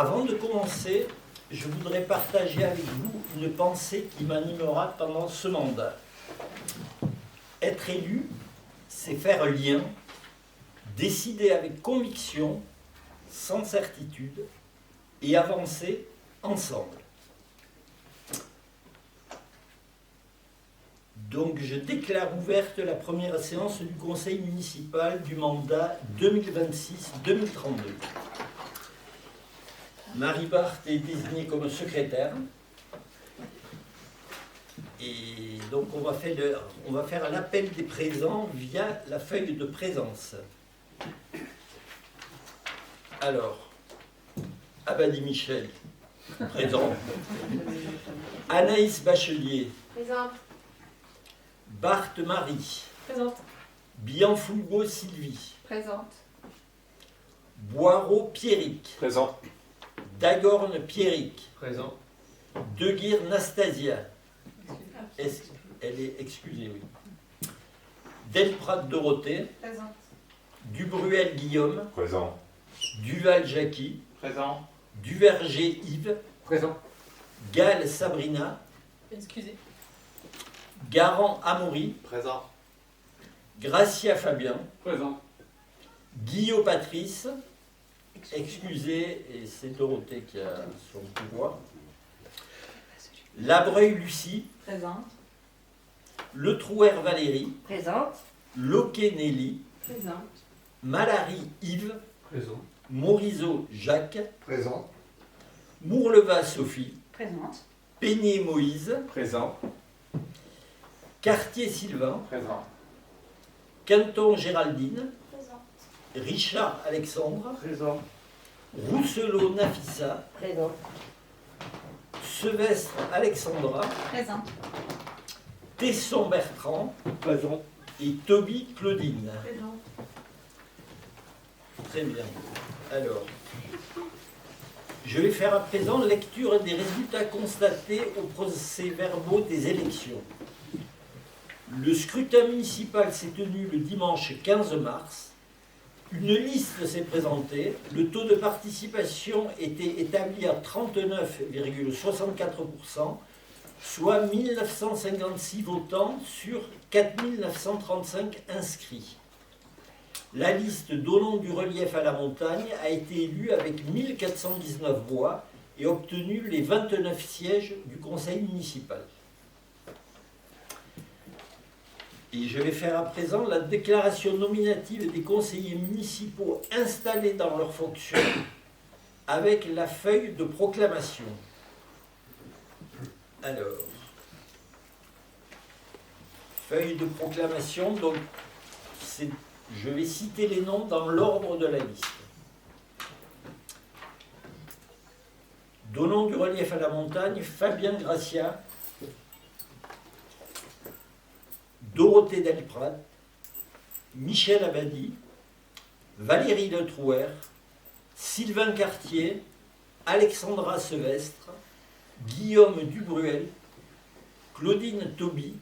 Avant de commencer, je voudrais partager avec vous une pensée qui m'animera pendant ce mandat. Être élu, c'est faire lien, décider avec conviction, sans certitude, et avancer ensemble. Donc je déclare ouverte la première séance du conseil municipal du mandat 2026-2032. Marie Barthes est désignée comme secrétaire. Et donc on va faire l'appel des présents via la feuille de présence. Alors, Abadi Michel, présent. Anaïs Bachelier, Présente. Barthes Marie, Présente. Bianfulgo Sylvie, Présente. Boireau Pierrick, Présent. Dagorne Pierrick, Présent. Deguire Nastasia, elle est excusée, oui. Delprat Dorothée, Présente. Dubruel Guillaume, Présent. Duval Jackie, Présent. Duverger Yves, Présent. Gall Sabrina, Excusez. Garand Amaury, Présent. Gracia Fabien, Présent. Guillaume Patrice, excusez, et c'est Dorothée qui a son pouvoir, Labreuil Lucie, Présente. Le Trouer Valérie, Présente. Loquet Nelly, Présente. Malary Yves, Présent. Morisot Jacques, Présent. Mourleva Sophie, Présente. Peigné Moïse, Présent. Cartier Sylvain, Présent. Canton Géraldine, Présente. Richard Alexandre, Présent. Rousselot Nafissa, Présente. Sevestre Alexandra, Présente. Tesson Bertrand Présent. et Toby Claudine. Présente. Très bien. Alors, je vais faire à présent lecture des résultats constatés au procès-verbaux des élections. Le scrutin municipal s'est tenu le dimanche 15 mars. Une liste s'est présentée. Le taux de participation était établi à 39,64%, soit 1956 votants sur 4935 inscrits. La liste donnant du relief à la montagne a été élue avec 1419 voix et obtenu les 29 sièges du conseil municipal. Et je vais faire à présent la déclaration nominative des conseillers municipaux installés dans leurs fonctions avec la feuille de proclamation. Alors, feuille de proclamation, donc je vais citer les noms dans l'ordre de la liste. Donnant du relief à la montagne, Fabien Gracia, Dorothée Delprat, Michel Abadi, Valérie Le Trouer, Sylvain Cartier, Alexandra Sevestre, Guillaume Dubruel, Claudine Toby,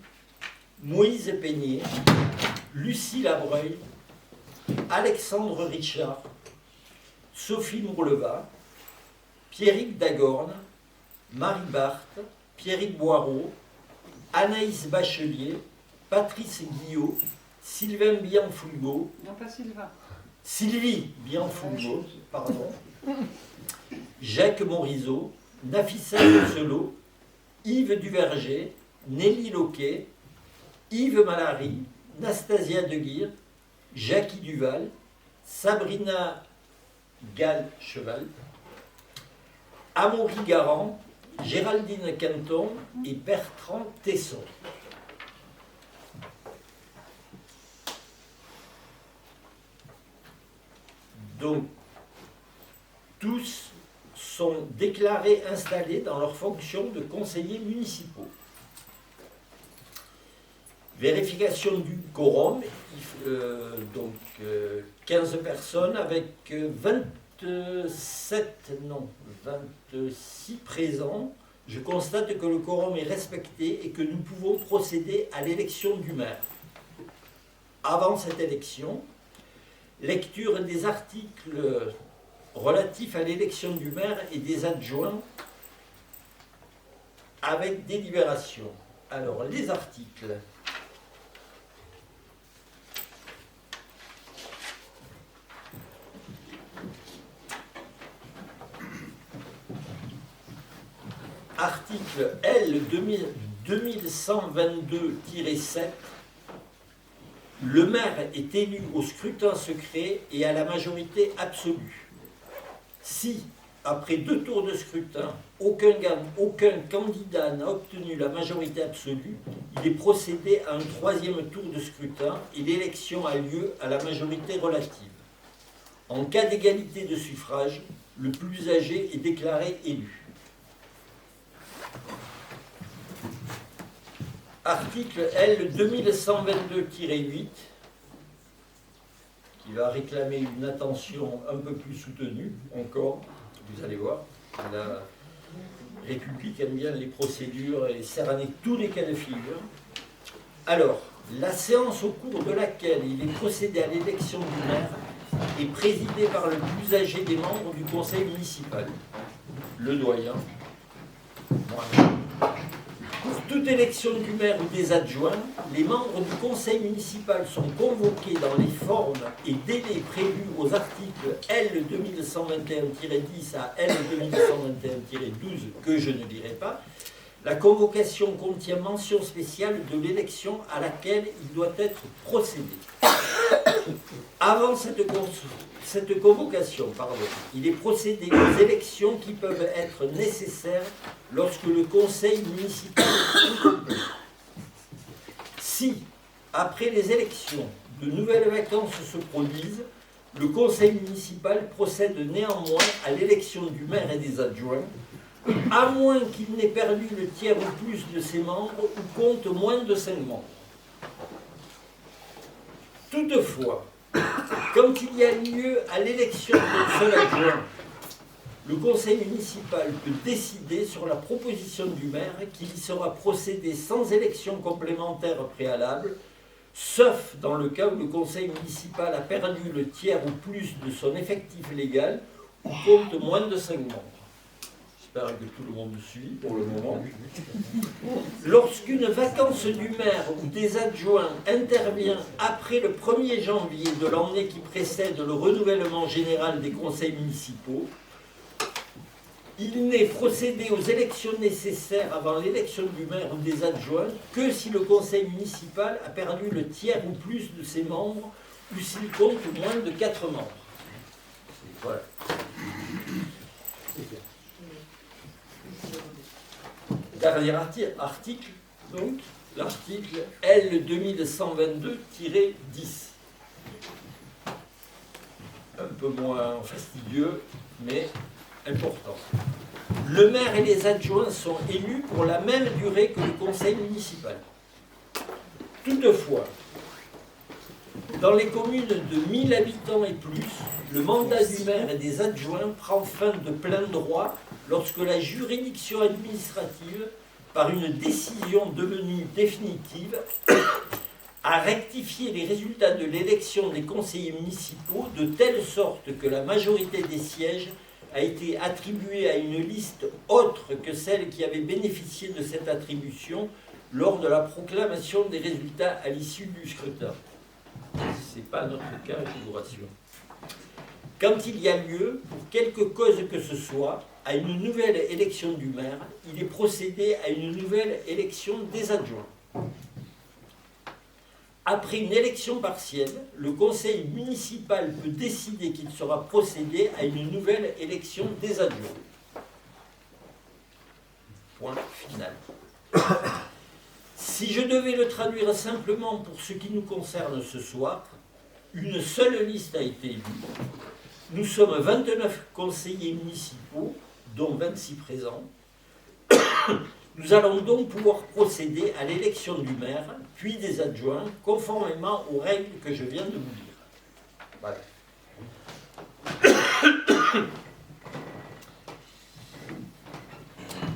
Moïse Peigné, Lucie Labreuil, Alexandre Richard, Sophie Mourleva, Pierrick Dagorne, Marie Barthes, Pierrick Boireau, Anaïs Bachelier, Patrice Guillot, Sylvain Bianfulgo, Non, pas Sylvain. Sylvie Bianfulgo, pardon, Jacques Morisot, Nafissa Rousselot, Yves Duverger, Nelly Loquet, Yves Malary, Nastasia Deguire, Jackie Duval, Sabrina Gall-Cheval, Amaury Garand, Géraldine Canton et Bertrand Tesson. Donc, tous sont déclarés installés dans leur fonction de conseillers municipaux. Vérification du quorum, 15 personnes avec 26 présents. Je constate que le quorum est respecté et que nous pouvons procéder à l'élection du maire. Avant cette élection, lecture des articles relatif à l'élection du maire et des adjoints avec délibération. Alors, les articles. Article L 2122-7. Le maire est élu au scrutin secret et à la majorité absolue. Si, après 2 tours de scrutin, aucun candidat n'a obtenu la majorité absolue, il est procédé à un 3e tour de scrutin et l'élection a lieu à la majorité relative. En cas d'égalité de suffrage, le plus âgé est déclaré élu. Article L 2122-8, qui va réclamer une attention un peu plus soutenue encore, vous allez voir. La République aime bien les procédures et cerner tous les cas de figure. Alors, la séance au cours de laquelle il est procédé à l'élection du maire est présidée par le plus âgé des membres du conseil municipal, le doyen, moi-même. Pour toute élection du maire ou des adjoints, les membres du conseil municipal sont convoqués dans les formes et délais prévus aux articles L 2121-10 à L 2121-12, que je ne lirai pas. La convocation contient mention spéciale de l'élection à laquelle il doit être procédé. Avant cette convocation, il est procédé aux élections qui peuvent être nécessaires lorsque le conseil municipal est incomplet. Si, après les élections, de nouvelles vacances se produisent, le conseil municipal procède néanmoins à l'élection du maire et des adjoints, à moins qu'il n'ait perdu le tiers ou plus de ses membres ou compte moins de 5 membres. Toutefois, quand il y a lieu à l'élection d'un seul adjoint, le conseil municipal peut décider sur la proposition du maire qu'il y sera procédé sans élection complémentaire préalable, sauf dans le cas où le conseil municipal a perdu le tiers ou plus de son effectif légal ou compte moins de 5 membres. J'espère que tout le monde suit pour le moment. Lorsqu'une vacance du maire ou des adjoints intervient après le 1er janvier de l'année qui précède le renouvellement général des conseils municipaux, il n'est procédé aux élections nécessaires avant l'élection du maire ou des adjoints que si le conseil municipal a perdu le tiers ou plus de ses membres ou s'il compte moins de 4 membres. Voilà. Dernier article, donc, l'article L 2122-10. Un peu moins fastidieux, mais important. Le maire et les adjoints sont élus pour la même durée que le conseil municipal. Toutefois, dans les communes de 1000 habitants et plus, le mandat du maire et des adjoints prend fin de plein droit lorsque la juridiction administrative, par une décision devenue définitive, a rectifié les résultats de l'élection des conseillers municipaux de telle sorte que la majorité des sièges a été attribuée à une liste autre que celle qui avait bénéficié de cette attribution lors de la proclamation des résultats à l'issue du scrutin. Ce n'est pas notre cas, je vous rassure. Quand il y a lieu, pour quelque cause que ce soit, à une nouvelle élection du maire, il est procédé à une nouvelle élection des adjoints. Après une élection partielle, le conseil municipal peut décider qu'il sera procédé à une nouvelle élection des adjoints. Point final. Si je devais le traduire simplement pour ce qui nous concerne ce soir, une seule liste a été élue. Nous sommes 29 conseillers municipaux, dont 26 présents. Nous allons donc pouvoir procéder à l'élection du maire, puis des adjoints, conformément aux règles que je viens de vous dire. Voilà.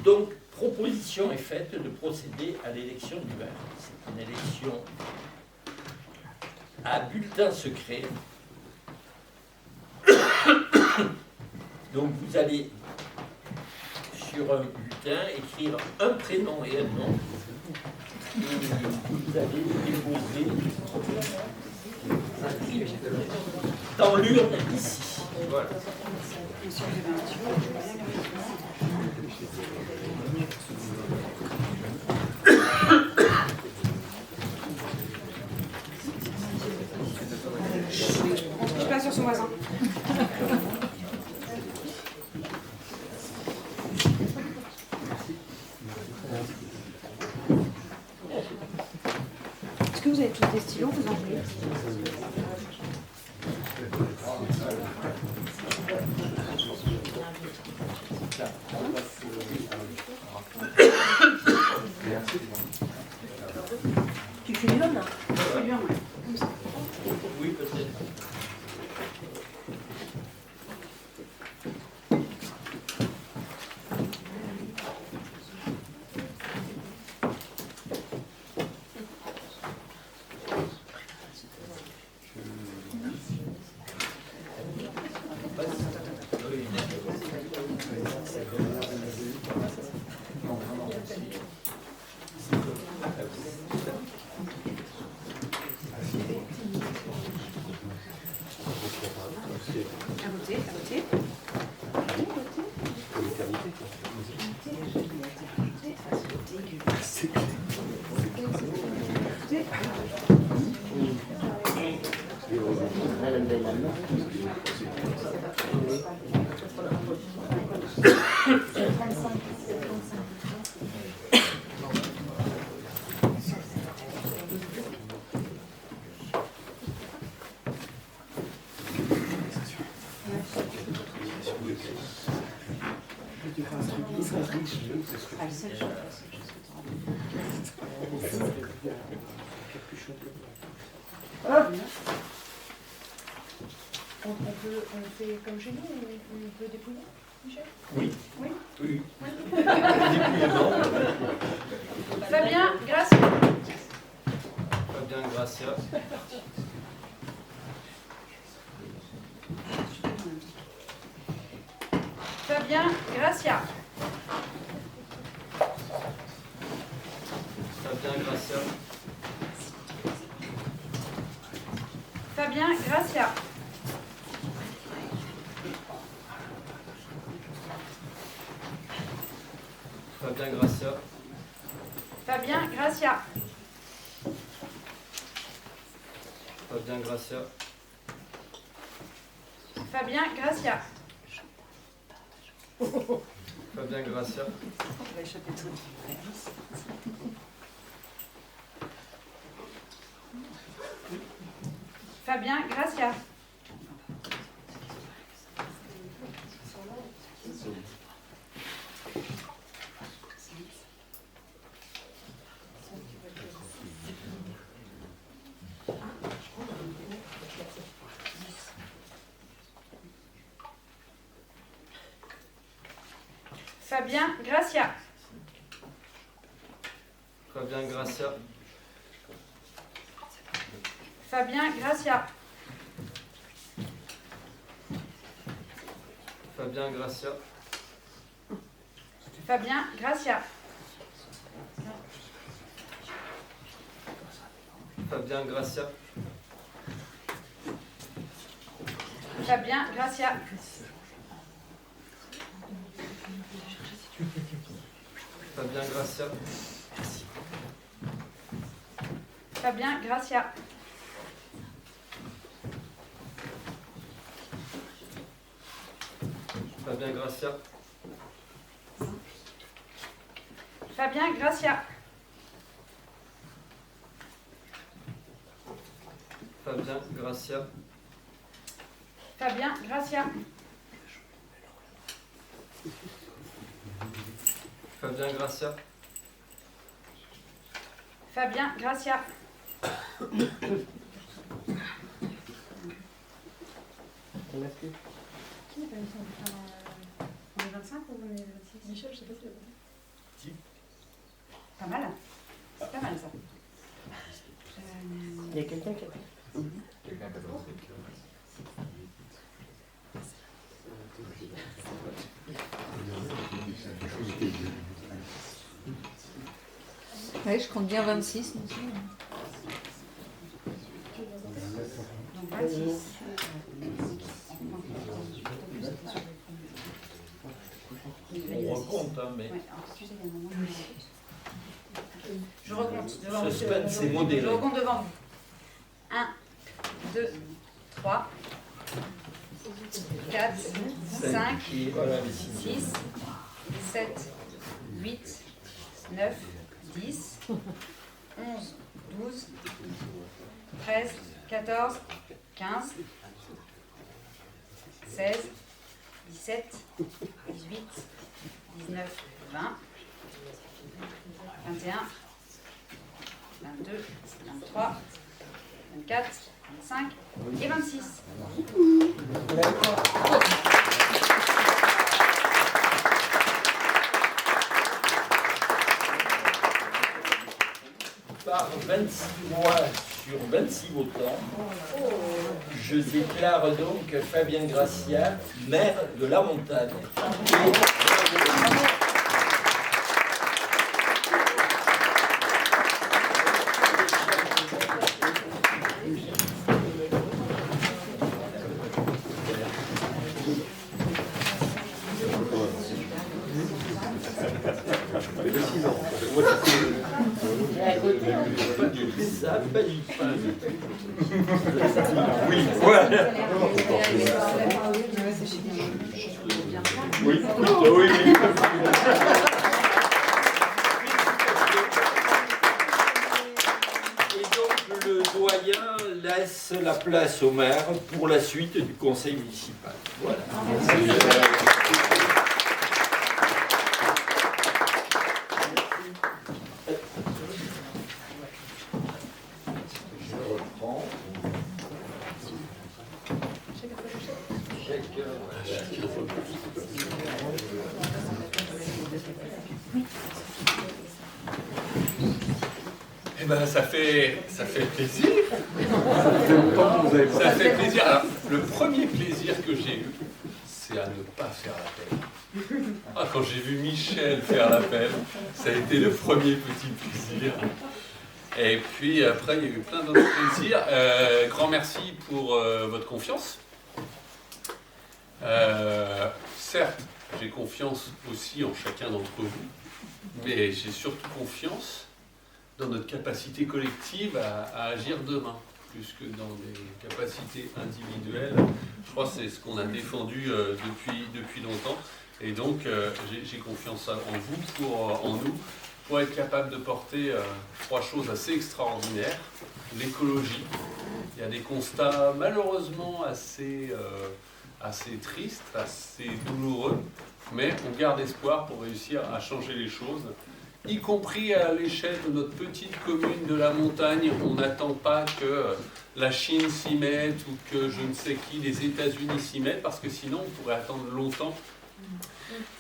Donc, proposition est faite de procéder à l'élection du maire. C'est une élection à bulletin secret Donc vous allez sur un bulletin écrire un prénom et un nom. Et vous allez le déposer dans l'urne ici. Voilà. Je passe sur son voisin. Est-ce que vous avez tous des stylos, vous en voulez? Tu fais l'urne? Oui, peut-être. À voter, à voter. On fait comme chez nous, on peut dépouiller, Michel? Oui. Oui. Oui. Fabien, grâce. Fabien Gracia. Fabien, Gracia. Fabien Gracia. Fabien, Gracia. Fabien Gracia. Fabien, Gracia. Fabien Gracia. Fabien, Gracia. Fabien Gracia. Fabien, Gracia. Fabien, Gracia. Fabien Gracia. Fabien, Gracia. Fabien Gracia. Fabien, Gracia. Fabien Gracia. Fabien, Gracia. Fabien Gracia. Fabien, Gracia. Fabien Gracia. Fabien, Gracia. Fabien Gracia. Fabien, Gracia. Fabien Gracia. Fabien, Gracia. Qui n'a pas mis son bulletin dans le 25 ou on est le 26? Michel, je sais pas si il a voté. Si. Pas mal. C'est pas mal ça. Il y a quelqu'un qui a Quelqu'un qui a voté. Ouais, je compte bien 26. Donc 26. On recompte, hein, mais... Ouais, alors, excusez les moments. Je recompte devant vous. Suspense, c'est modéré. Je recompte devant vous. 1, 2, 3, 4, 5, Et voilà les signes. 6, 7, 8, 9, 10, 11, 12, 13, 14, 15, 16, 17, 18, 19, 20, 21, 22, 23, 24, 25 et 26. Par 26 mois sur 26 votants, je déclare donc Fabien Gracia maire de la Montagne. Ça, pas du tout. Oui, voilà. Oui, oui, oui. Et donc le doyen laisse la place au maire pour la suite du conseil municipal. Voilà. Je reprends. Eh ben, ça fait plaisir. Ça fait plaisir. Alors, le premier plaisir que j'ai eu, c'est à ne pas faire l'appel. Ah, quand j'ai vu Michel faire l'appel, ça a été le premier petit plaisir. Et puis après, il y a eu plein d'autres plaisirs. Grand merci pour votre confiance. Certes, j'ai confiance aussi en chacun d'entre vous, mais j'ai surtout confiance dans notre capacité collective à agir demain, plus que dans des capacités individuelles. Je crois que c'est ce qu'on a défendu depuis longtemps. Et donc, j'ai confiance en vous, en nous, pour être capable de porter trois choses assez extraordinaires. L'écologie. Il y a des constats malheureusement assez tristes, assez douloureux, mais on garde espoir pour réussir à changer les choses, y compris à l'échelle de notre petite commune de la montagne. On n'attend pas que la Chine s'y mette ou que je ne sais qui, les États-Unis s'y mettent, parce que sinon on pourrait attendre longtemps.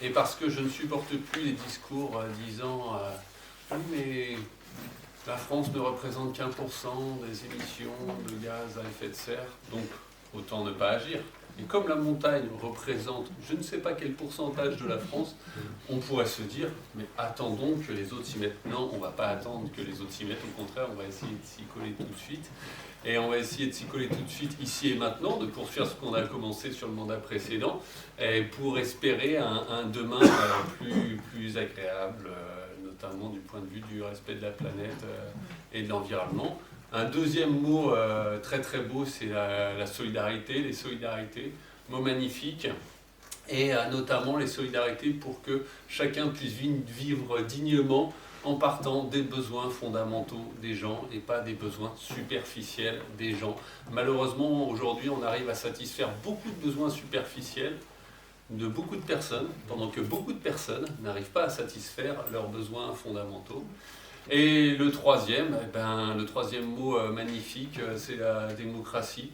Et parce que je ne supporte plus les discours disant oui, mais la France ne représente qu'1% des émissions de gaz à effet de serre, donc autant ne pas agir. Et comme la montagne représente je ne sais pas quel pourcentage de la France, on pourrait se dire, mais attendons que les autres s'y mettent. Non, on ne va pas attendre que les autres s'y mettent, au contraire, on va essayer de s'y coller tout de suite. Et on va essayer de s'y coller tout de suite, ici et maintenant, de poursuivre ce qu'on a commencé sur le mandat précédent, et pour espérer un demain plus agréable, notamment du point de vue du respect de la planète et de l'environnement. Un deuxième mot très très beau, c'est la solidarité, les solidarités, mot magnifique, et notamment les solidarités pour que chacun puisse vivre dignement en partant des besoins fondamentaux des gens et pas des besoins superficiels des gens. Malheureusement, aujourd'hui, on arrive à satisfaire beaucoup de besoins superficiels de beaucoup de personnes, pendant que beaucoup de personnes n'arrivent pas à satisfaire leurs besoins fondamentaux. Et le troisième mot magnifique, c'est la démocratie.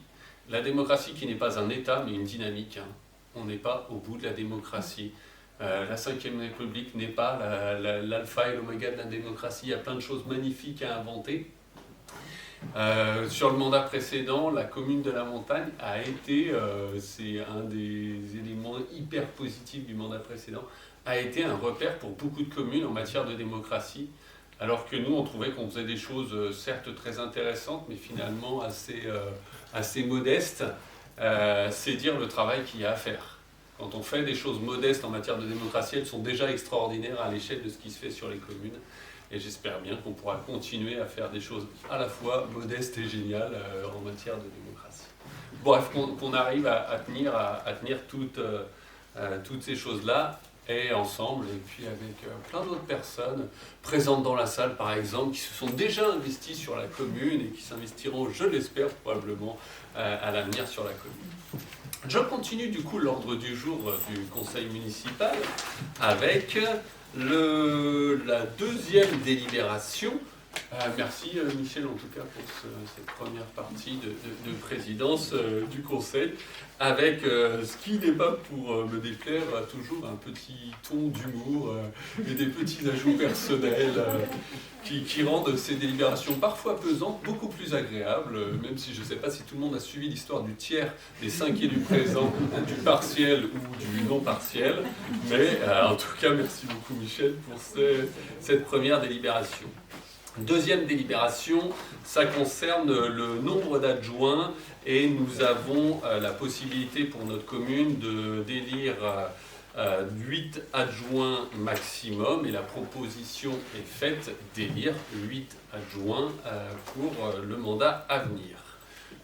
La démocratie qui n'est pas un État, mais une dynamique. On n'est pas au bout de la démocratie. La Ve République n'est pas l'alpha et l'oméga de la démocratie. Il y a plein de choses magnifiques à inventer. Sur le mandat précédent, la commune de la montagne a été, c'est un des éléments hyper positifs du mandat précédent, a été un repère pour beaucoup de communes en matière de démocratie. Alors que nous, on trouvait qu'on faisait des choses certes très intéressantes, mais finalement assez modestes. C'est dire le travail qu'il y a à faire. Quand on fait des choses modestes en matière de démocratie, elles sont déjà extraordinaires à l'échelle de ce qui se fait sur les communes. Et j'espère bien qu'on pourra continuer à faire des choses à la fois modestes et géniales en matière de démocratie. Bref, qu'on arrive à tenir toutes ces choses-là, et ensemble, et puis avec plein d'autres personnes présentes dans la salle, par exemple, qui se sont déjà investies sur la commune et qui s'investiront, je l'espère, probablement à l'avenir sur la commune. Je continue du coup l'ordre du jour du conseil municipal avec la deuxième délibération. Merci Michel en tout cas pour cette première partie de présidence du conseil, avec ce qui n'est pas pour me déplaire toujours un petit ton d'humour et des petits ajouts personnels qui rendent ces délibérations parfois pesantes beaucoup plus agréables, même si je ne sais pas si tout le monde a suivi l'histoire du tiers, des 5 et du présent, du partiel ou du non partiel, mais en tout cas merci beaucoup Michel pour cette première délibération. Deuxième délibération, ça concerne le nombre d'adjoints et nous avons la possibilité pour notre commune d'élire 8 adjoints maximum et la proposition est faite d'élire 8 adjoints pour le mandat à venir.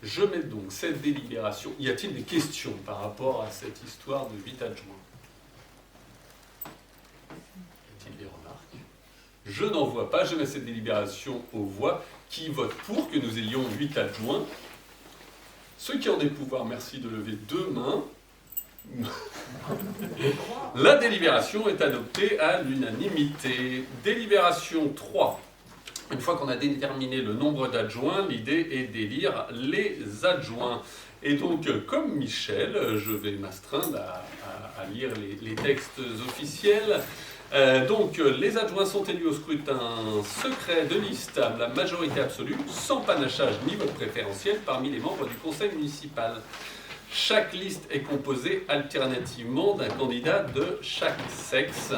Je mets donc cette délibération. Y a-t-il des questions par rapport à cette histoire de 8 adjoints? Y a-t-il des remarques? Je n'en vois pas, je mets cette délibération aux voix. Qui vote pour que nous ayons 8 adjoints? Ceux qui ont des pouvoirs, merci de lever 2 mains. La délibération est adoptée à l'unanimité. Délibération 3. Une fois qu'on a déterminé le nombre d'adjoints, l'idée est d'élire les adjoints. Et donc, comme Michel, je vais m'astreindre à lire les textes officiels. Donc, les adjoints sont élus au scrutin secret de liste à la majorité absolue, sans panachage ni vote préférentiel parmi les membres du conseil municipal. Chaque liste est composée alternativement d'un candidat de chaque sexe.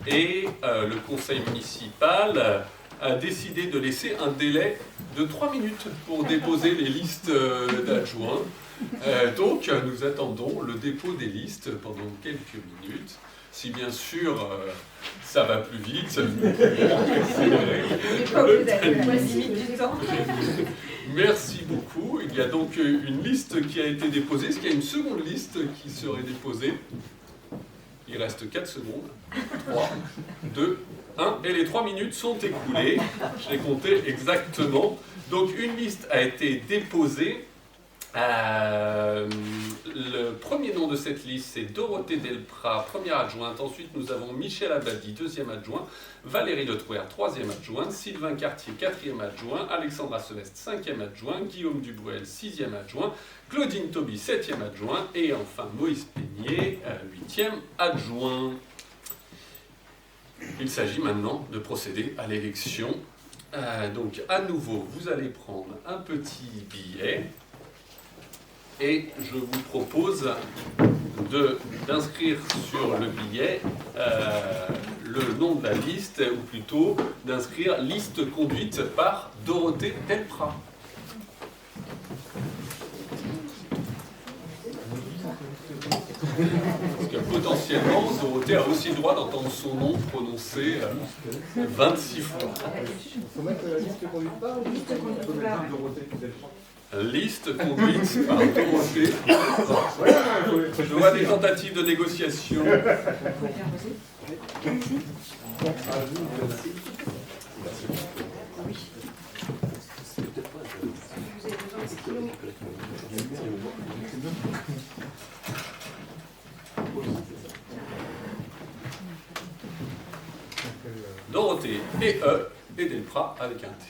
Et le conseil municipal a décidé de laisser un délai de 3 minutes pour déposer les listes d'adjoints. Donc, nous attendons le dépôt des listes pendant quelques minutes. Si bien sûr, ça va plus vite, ça nous accélérer le temps. Merci beaucoup. Il y a donc une liste qui a été déposée. Est-ce qu'il y a une seconde liste qui serait déposée? Il reste 4 secondes. 3, 2, 1. Et les 3 minutes sont écoulées. Je l'ai compté exactement. Donc une liste a été déposée. Le premier nom de cette liste, c'est Dorothée Delprat, première adjointe. Ensuite, nous avons Michel Abadi, deuxième adjoint. Valérie Letrouer, troisième adjointe. Sylvain Cartier, quatrième adjoint. Alexandra Seveste, cinquième adjoint. Guillaume Dubruel, sixième adjoint. Claudine Toby, septième adjoint. Et enfin, Moïse Peigné, huitième adjoint. Il s'agit maintenant de procéder à l'élection. Donc, à nouveau, vous allez prendre un petit billet. Et je vous propose d'inscrire sur le billet le nom de la liste, ou plutôt d'inscrire liste conduite par Dorothée Delprat. Parce que potentiellement, Dorothée a aussi le droit d'entendre son nom prononcé 26 fois. Il faut mettre la liste conduite par ou liste conduite par Dorothée Delprat? Liste conduite par Dorothée. Je vois des tentatives de négociation. Dorothée et et Delprat avec un T.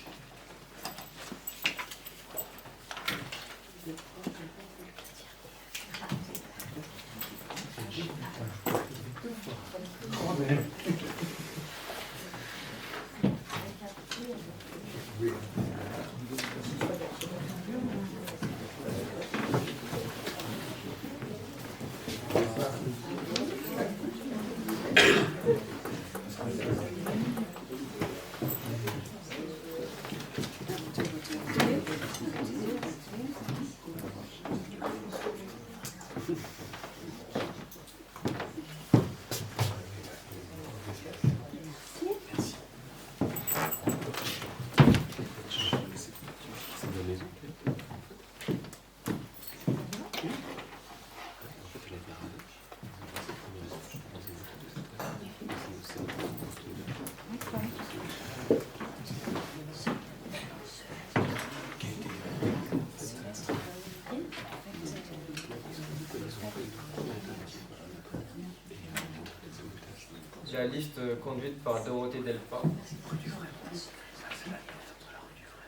La liste conduite par Dorothée Delprat.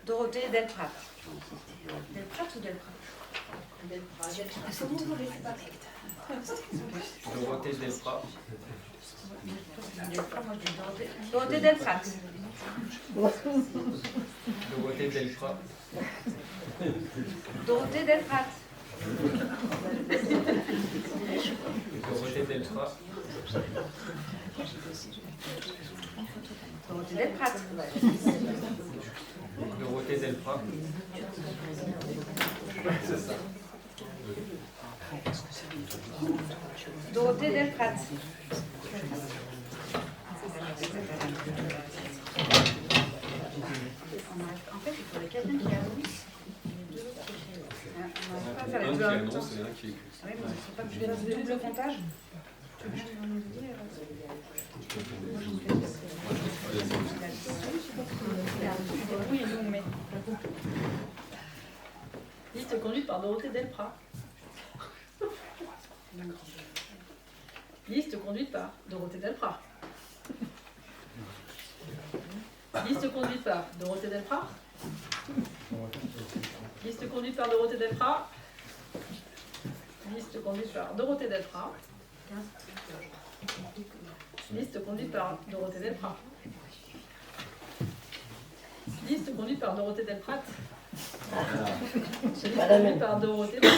Dorothée Delprat. Delprat ou Delprat? Dorothée Delprat. Dorothée Delprat. Dorothée Delprat. Dorothée Delprat. Dorothée Delprat. Dorothée Delprat. Dorothée Delprat. C'est ça. Dorothée Delprat. En fait, il faudrait quelqu'un qui annonce. On n'arrive pas à faire les Un qui deux en même temps. annonce et un qui écrit. Oui, mais il ne faut pas que je fasse double comptage. Tu veux bien nous le dire? Oui, nous, mais... Liste conduite par Dorothée Delprat. Liste conduite par Dorothée Delprat. Liste conduite par Dorothée Delprat. Liste conduite par Dorothée Delprat. Liste conduite par Dorothée Delprat. Liste conduite par Dorothée Delprat. Liste conduite par Dorothée Delprat. Liste conduite par Dorothée Delprat.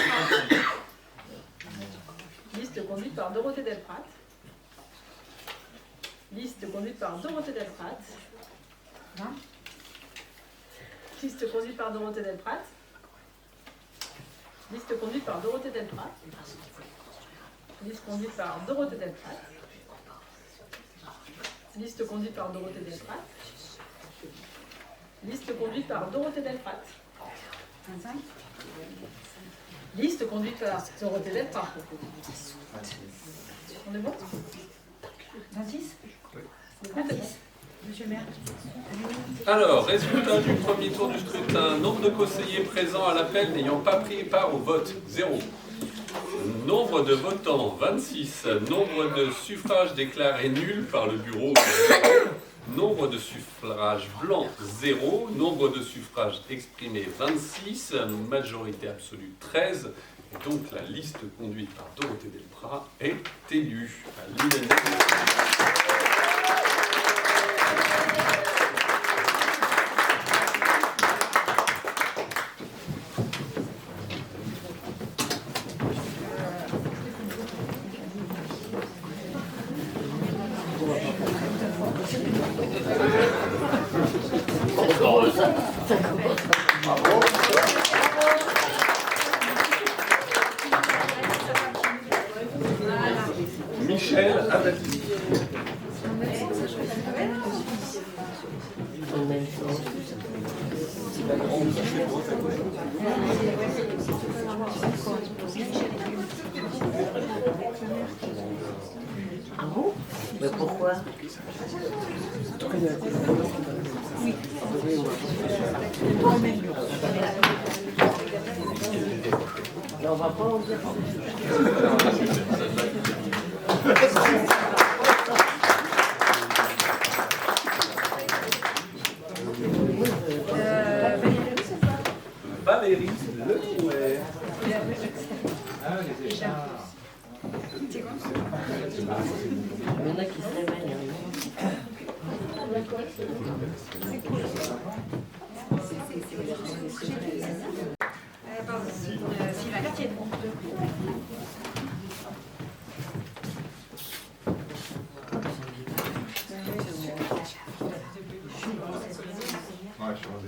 Liste conduite par Dorothée Delprat. Liste conduite par Dorothée Delprat. Liste conduite par Dorothée Delprat. Liste conduite par Dorothée Delprat. Liste conduite par Dorothée Delprat. Liste conduite par Dorothée Delprat. Liste conduite par Dorothée Delprat. 25. Liste conduite par Dorothée Delprat. On est bon? 26. 26. Monsieur le maire. Alors, résultat du premier tour du scrutin. Nombre de conseillers présents à l'appel n'ayant pas pris part au vote, 0. Nombre de votants, 26. Nombre de suffrages déclarés nuls par le bureau, 0. Nombre de suffrages blancs, 0. Nombre de suffrages exprimés, 26. Majorité absolue, 13. Et donc la liste conduite par Dorothée Delprat est élue à l'unanimité. Michel Abadi. Ah bon? Mais pourquoi? Mais on va pas en dire. Valérie Lecouet. Il y en a qui se réveillent. Sylvain Cartier.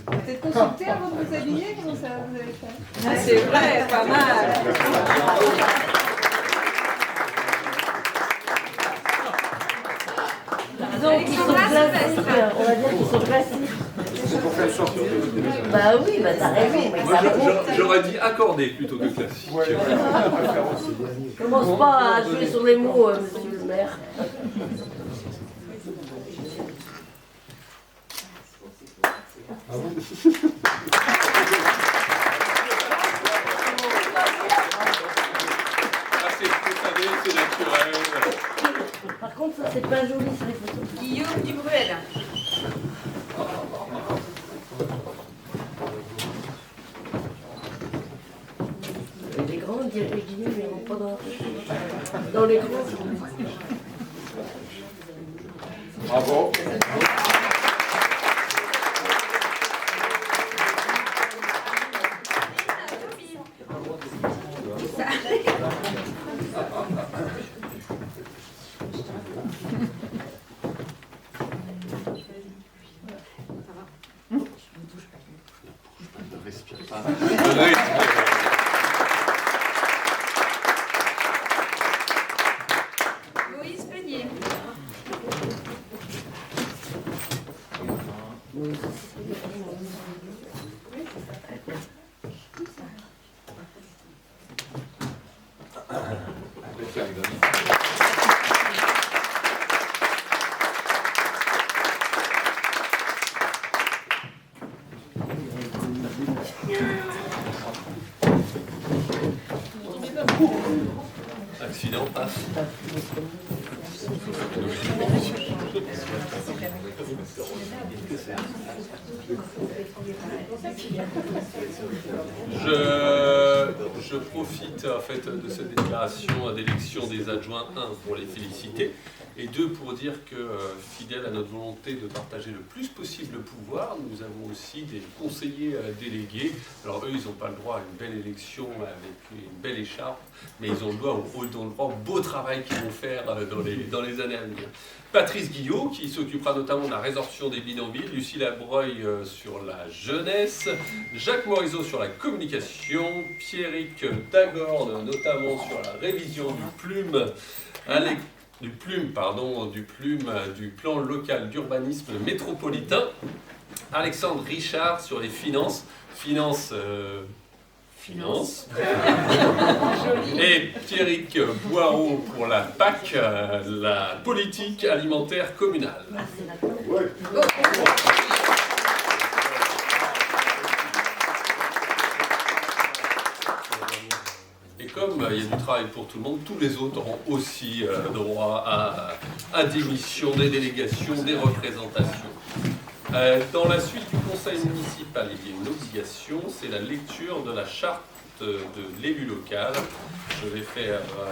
Peut-être consulter avant de vous aligner, comment ça vous avez fait? C'est vrai, pas mal. progressif. C'est pour faire sortir de votre maison. Bah oui, bah t'as raison, mais Moi, ça j'aurais dit accordé plutôt que classique. Ouais, je préfère aussi. commence pas à jouer sur les mots, monsieur le maire. Ah, c'est spontané, c'est naturel. Par contre, ça c'est pas joli sur les photos. Guillaume Dubruel. Les grands, les guillemets, ils rentrent pas dans les grands. Bravo. Moïse Peigné. Accident, passe. Je profite en fait de cette déclaration d'élection des adjoints, 1 pour les féliciter et 2 pour dire que fidèle à notre volonté de partager le plus possible le pouvoir, nous avons aussi des conseillers délégués. Alors eux, ils n'ont pas le droit à une belle élection avec une belle écharpe, mais ils ont le droit au beau travail qu'ils vont faire dans les années à venir. Patrice Guillot, qui s'occupera notamment de la résorption des bidonvilles, Lucie Labreuil sur la jeunesse, Jacques Morisot sur la communication, Pierrick Dagorde notamment sur la révision du plan local d'urbanisme métropolitain, Alexandre Richard sur les finances. Et Pierrick Boireau pour la PAC, la politique alimentaire communale. Et comme il y a du travail pour tout le monde, tous les autres auront aussi droit à des missions, des délégations, des représentations. Dans la suite du conseil municipal, il y a une obligation, c'est la lecture de la charte de l'élu local. Je vais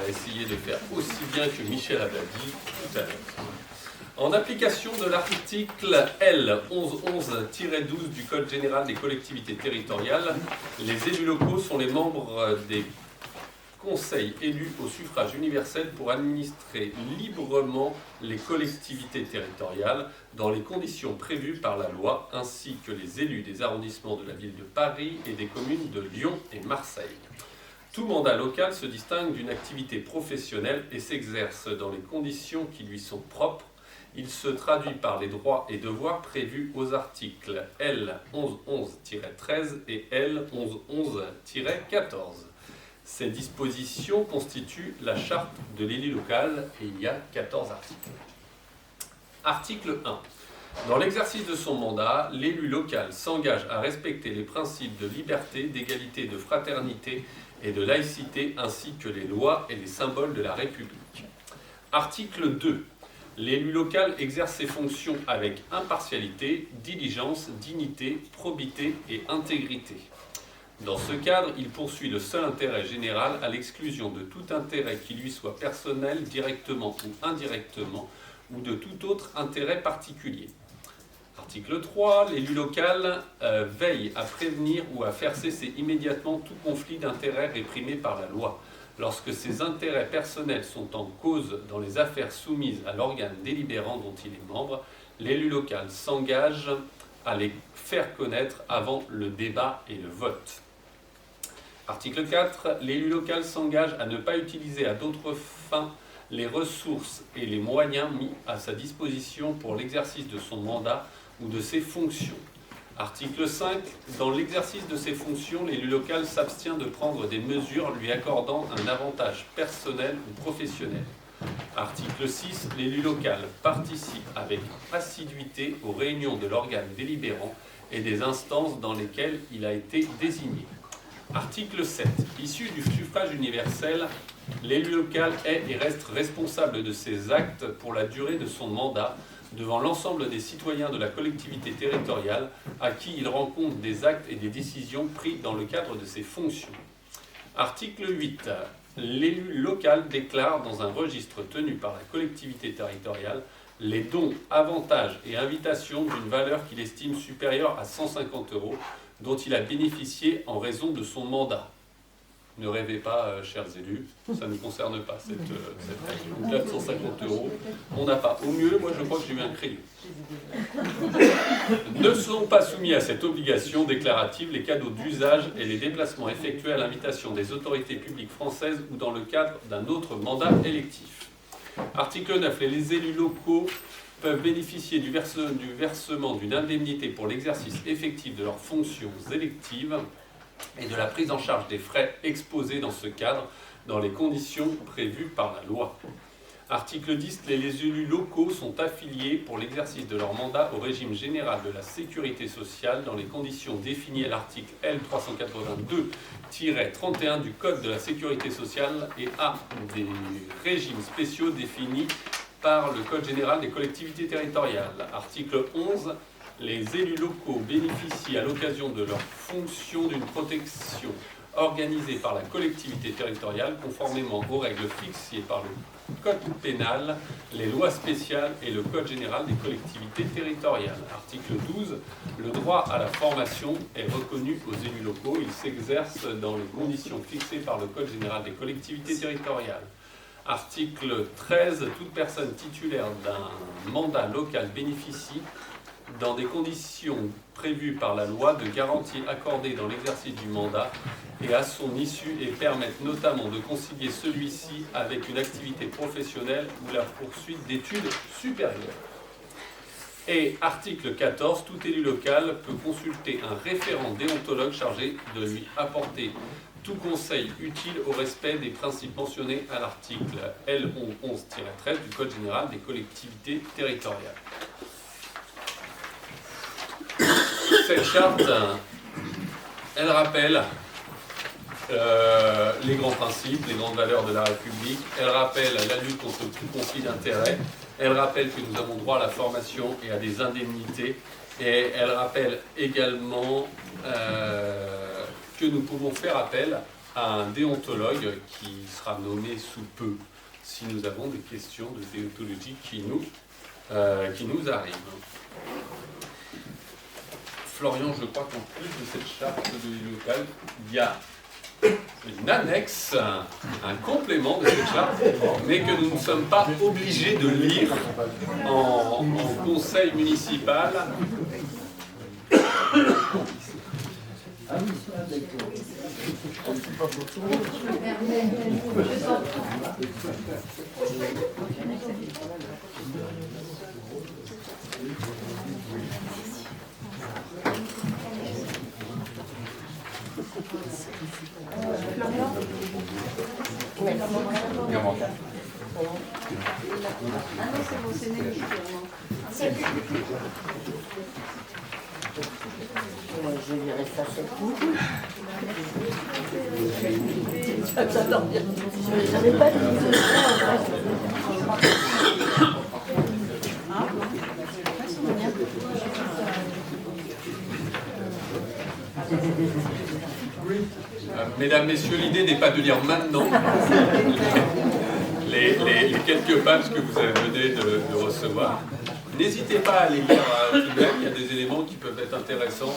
essayer de faire aussi bien que Michel avait dit tout à l'heure. En application de l'article L 1111-12 du Code général des collectivités territoriales, les élus locaux sont les membres des conseils élus au suffrage universel pour administrer librement les collectivités territoriales dans les conditions prévues par la loi, ainsi que les élus des arrondissements de la ville de Paris et des communes de Lyon et Marseille. Tout mandat local se distingue d'une activité professionnelle et s'exerce dans les conditions qui lui sont propres. Il se traduit par les droits et devoirs prévus aux articles L 1111-13 et L 1111-14. Ces dispositions constituent la charte de l'élu local et il y a 14 articles. Article 1. Dans l'exercice de son mandat, l'élu local s'engage à respecter les principes de liberté, d'égalité, de fraternité et de laïcité ainsi que les lois et les symboles de la République. Article 2. L'élu local exerce ses fonctions avec impartialité, diligence, dignité, probité et intégrité. Dans ce cadre, il poursuit le seul intérêt général à l'exclusion de tout intérêt qui lui soit personnel, directement ou indirectement, ou de tout autre intérêt particulier. Article 3. L'élu local veille à prévenir ou à faire cesser immédiatement tout conflit d'intérêts réprimé par la loi. Lorsque ses intérêts personnels sont en cause dans les affaires soumises à l'organe délibérant dont il est membre, l'élu local s'engage à les faire connaître avant le débat et le vote. Article 4. L'élu local s'engage à ne pas utiliser à d'autres fins les ressources et les moyens mis à sa disposition pour l'exercice de son mandat ou de ses fonctions. Article 5. Dans l'exercice de ses fonctions, l'élu local s'abstient de prendre des mesures lui accordant un avantage personnel ou professionnel. Article 6. L'élu local participe avec assiduité aux réunions de l'organe délibérant et des instances dans lesquelles il a été désigné. Article 7. Issu du suffrage universel, l'élu local est et reste responsable de ses actes pour la durée de son mandat devant l'ensemble des citoyens de la collectivité territoriale à qui il rend compte des actes et des décisions pris dans le cadre de ses fonctions. Article 8. L'élu local déclare dans un registre tenu par la collectivité territoriale les dons, avantages et invitations d'une valeur qu'il estime supérieure à 150 € dont il a bénéficié en raison de son mandat. Ne rêvez pas, chers élus, ça ne nous concerne pas cette règle. Au-delà de 150 €, on n'a pas. Au mieux, moi je crois que j'ai eu un crayon. Ne sont pas soumis à cette obligation déclarative les cadeaux d'usage et les déplacements effectués à l'invitation des autorités publiques françaises ou dans le cadre d'un autre mandat électif. Article 9. Les élus locaux peuvent bénéficier du versement d'une indemnité pour l'exercice effectif de leurs fonctions électives et de la prise en charge des frais exposés dans ce cadre dans les conditions prévues par la loi. Article 10. Les élus locaux sont affiliés pour l'exercice de leur mandat au régime général de la sécurité sociale dans les conditions définies à l'article L. 382-31 du Code de la sécurité sociale et à des régimes spéciaux définis par le Code général des collectivités territoriales. Article 11. Les élus locaux bénéficient à l'occasion de leur fonction d'une protection organisée par la collectivité territoriale conformément aux règles fixées par le Code pénal, les lois spéciales et le Code général des collectivités territoriales. Article 12. Le droit à la formation est reconnu aux élus locaux. Il s'exerce dans les conditions fixées par le Code général des collectivités territoriales. Article 13. Toute personne titulaire d'un mandat local bénéficie, dans des conditions prévues par la loi, de garanties accordées dans l'exercice du mandat et à son issue et permettent notamment de concilier celui-ci avec une activité professionnelle ou la poursuite d'études supérieures. Et article 14, tout élu local peut consulter un référent déontologue chargé de lui apporter tout conseil utile au respect des principes mentionnés à l'article L. 11-13 du Code général des collectivités territoriales. Cette charte, elle rappelle les grands principes, les grandes valeurs de la République. Elle rappelle la lutte contre tout conflit d'intérêts. Elle rappelle que nous avons droit à la formation et à des indemnités. Et elle rappelle également que nous pouvons faire appel à un déontologue qui sera nommé sous peu si nous avons des questions de déontologie qui nous arrivent. Florian, je crois qu'en plus de cette charte de l'élu local, il y a une annexe, un complément de cette charte, mais que nous ne sommes pas obligés de lire en conseil municipal. Je dirais ça, c'est tout. J'avais pas de Mesdames, Messieurs, l'idée n'est pas de lire maintenant les quelques pages que vous venez de recevoir. N'hésitez pas à les lire tout de même, il y a des éléments qui peuvent être intéressants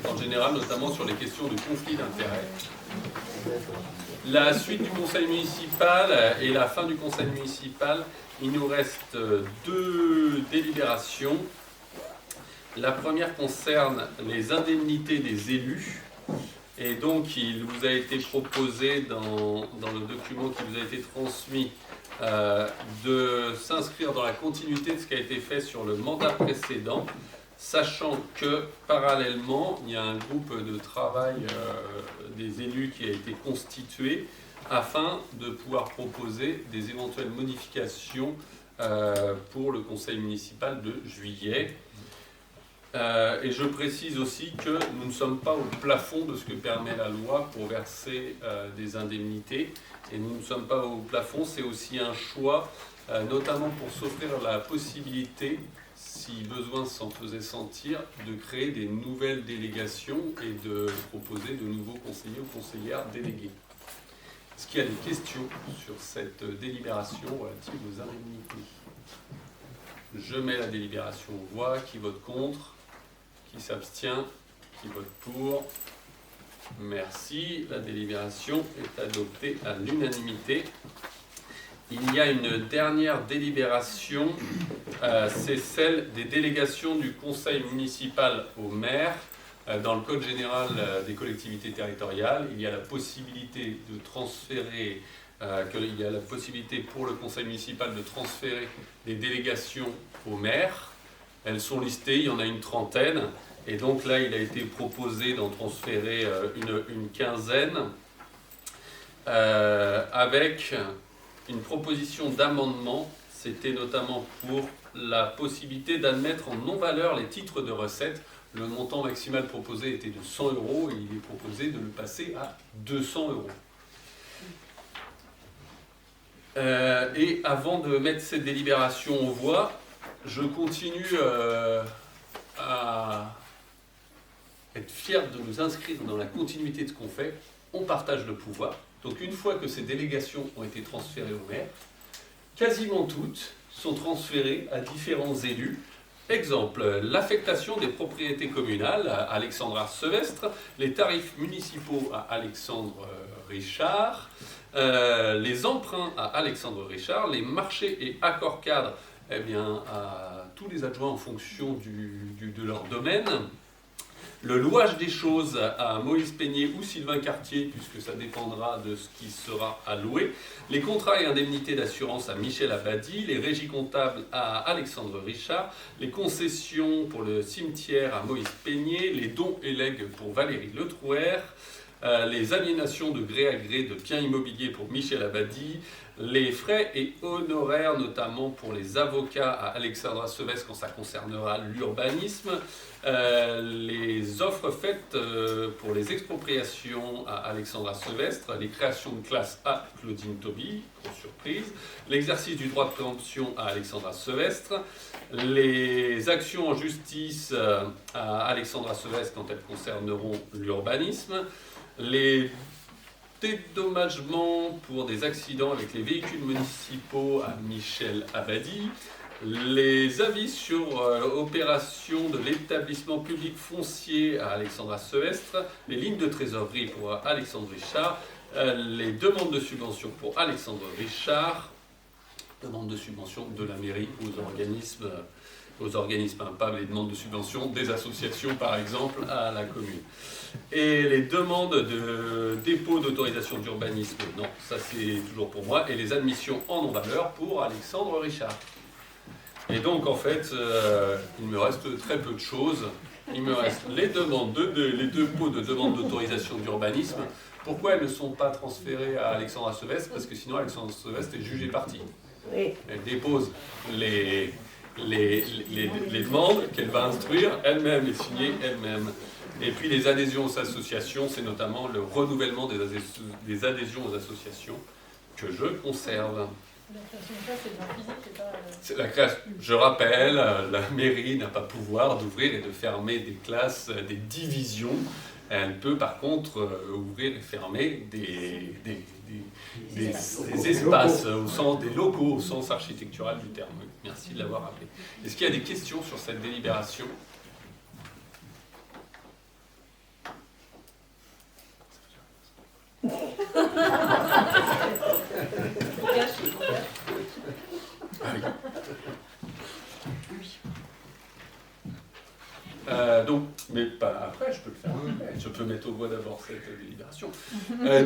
en général, notamment sur les questions de conflit d'intérêts. La suite du conseil municipal et la fin du conseil municipal, il nous reste 2 délibérations. La première concerne les indemnités des élus. Et donc, il vous a été proposé dans le document qui vous a été transmis de s'inscrire dans la continuité de ce qui a été fait sur le mandat précédent, sachant que parallèlement, il y a un groupe de travail des élus qui a été constitué afin de pouvoir proposer des éventuelles modifications pour le conseil municipal de juillet. Et je précise aussi que nous ne sommes pas au plafond de ce que permet la loi pour verser des indemnités. Et nous ne sommes pas au plafond, c'est aussi un choix, notamment pour s'offrir la possibilité, si besoin s'en faisait sentir, de créer des nouvelles délégations et de proposer de nouveaux conseillers ou conseillères délégués. Est-ce qu'il y a des questions sur cette délibération relative aux indemnités? Je mets la délibération aux voix. Qui vote contre? Qui s'abstient? Qui vote pour? Merci. La délibération est adoptée à l'unanimité. Il y a une dernière délibération, c'est celle des délégations du conseil municipal au maire. Dans le Code général des collectivités territoriales, il y a la possibilité de transférer, il y a la possibilité pour le conseil municipal de transférer des délégations au maire. Elles sont listées, il y en a une trentaine. Et donc là, il a été proposé d'en transférer une quinzaine avec une proposition d'amendement. C'était notamment pour la possibilité d'admettre en non-valeur les titres de recettes. Le montant maximal proposé était de 100 € et il est proposé de le passer à 200 €. Et avant de mettre cette délibération aux voix, je continue à être fier de nous inscrire dans la continuité de ce qu'on fait. On partage le pouvoir. Donc une fois que ces délégations ont été transférées au maire, quasiment toutes sont transférées à différents élus. Exemple, l'affectation des propriétés communales à Alexandre Arsevestre, les tarifs municipaux à Alexandre Richard, les emprunts à Alexandre Richard, les marchés et accords cadres à tous les adjoints en fonction de leur domaine, le louage des choses à Moïse Peigné ou Sylvain Cartier, puisque ça dépendra de ce qui sera alloué, les contrats et indemnités d'assurance à Michel Abadi, les régies comptables à Alexandre Richard, les concessions pour le cimetière à Moïse Peigné, les dons et legs pour Valérie Le Trouer, les aliénations de gré à gré de biens immobiliers pour Michel Abadi, les frais et honoraires notamment pour les avocats à Alexandre Arsevestre quand ça concernera l'urbanisme, les offres faites pour les expropriations à Alexandre Arsevestre, les créations de classes à Claudine Toby, pour surprise, l'exercice du droit de préemption à Alexandre Arsevestre, les actions en justice à Alexandre Arsevestre quand elles concerneront l'urbanisme, les dédommagements pour des accidents avec les véhicules municipaux à Michel Abadi, les avis sur opération de l'établissement public foncier à Alexandre Arsevestre, les lignes de trésorerie pour Alexandre Richard, les demandes de subventions pour Alexandre Richard, demandes de subventions de la mairie aux organismes impables, les demandes de subventions des associations par exemple à la commune. Et les demandes de dépôt d'autorisation d'urbanisme, non, ça c'est toujours pour moi, et les admissions en non-valeur pour Alexandre Richard. Et donc en fait, il me reste très peu de choses. Il me reste les demandes, les dépôts de demande d'autorisation d'urbanisme. Pourquoi elles ne sont pas transférées à Alexandre Arsevestre? Parce que sinon Alexandre Arsevestre est jugé parti. Oui. Elle dépose les demandes qu'elle va instruire elle-même et signer elle-même. Et puis les adhésions aux associations, c'est notamment le renouvellement des adhésions aux associations que je conserve. La création de classe, c'est bien physique, c'est pas... C'est la création. Je rappelle, la mairie n'a pas pouvoir d'ouvrir et de fermer des classes, des divisions. Elle peut par contre ouvrir et fermer des espaces, au sens des locaux, au sens architectural du terme. Merci de l'avoir rappelé. Est-ce qu'il y a des questions sur cette délibération ? Donc, mais pas après, je peux le faire après. Je peux mettre aux voix d'abord cette délibération.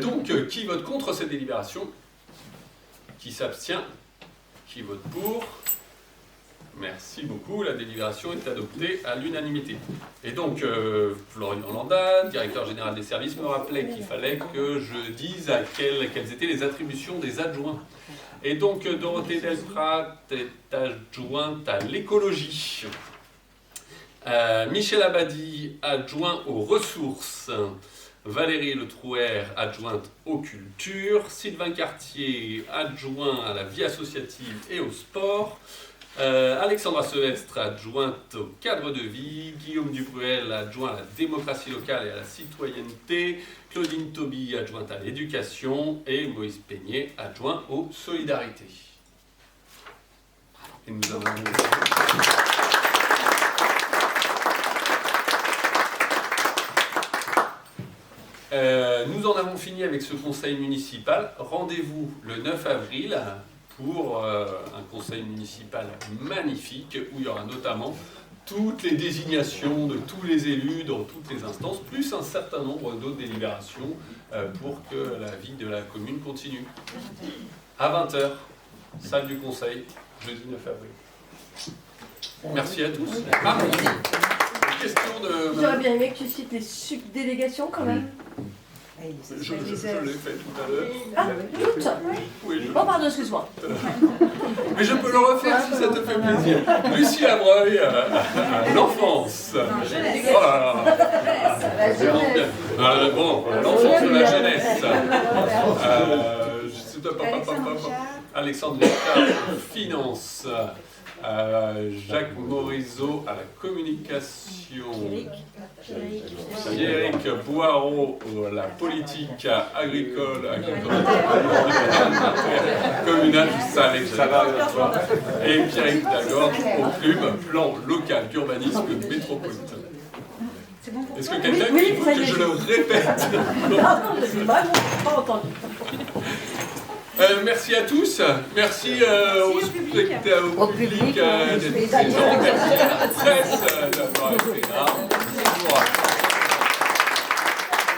Donc, qui vote contre cette délibération? Qui s'abstient? Qui vote pour? Merci beaucoup. La délibération est adoptée à l'unanimité. Et donc, Florine Hollanda, directeur général des services, me rappelait qu'il fallait que je dise quelles étaient les attributions des adjoints. Et donc, Dorothée Delprat est adjointe à l'écologie. Michel Abadi, adjoint aux ressources. Valérie Le Trouer, adjointe aux cultures. Sylvain Cartier, adjoint à la vie associative et au sport. Alexandra Sevestre, adjointe au cadre de vie. Guillaume Dubruel, adjoint à la démocratie locale et à la citoyenneté. Claudine Toby, adjointe à l'éducation. Et Moïse Peignet, adjoint aux solidarités. Et nous avons... Nous en avons fini avec ce conseil municipal. Rendez-vous le 9 avril pour un conseil municipal magnifique où il y aura notamment toutes les désignations de tous les élus dans toutes les instances, plus un certain nombre d'autres délibérations pour que la vie de la commune continue. À 20h, salle du conseil, jeudi 9 avril. Merci à tous. Ah, question de... J'aurais bien aimé que tu cites les subdélégations quand même. Je l'ai fait tout à l'heure. Ah, toutes. Oui, Oh pardon, excuse-moi. Mais je peux le refaire si ça te fait plaisir. Lucie Labreuil, à l'enfance. Oh là là. Bon, l'enfance de la jeunesse. Alexandre Ricard, finance. Jacques Morisot à la communication. Pierrick Boireau à la politique agricole, communale, je savais que j'allais. Et Pierrick Dagord au plume, plan local d'urbanisme métropolitain. Est-ce que quelqu'un veut que je le répète? Pardon, je l'ai vraiment pas entendu. Merci à tous, merci au public d'être présent, merci à la presse d'avoir été là.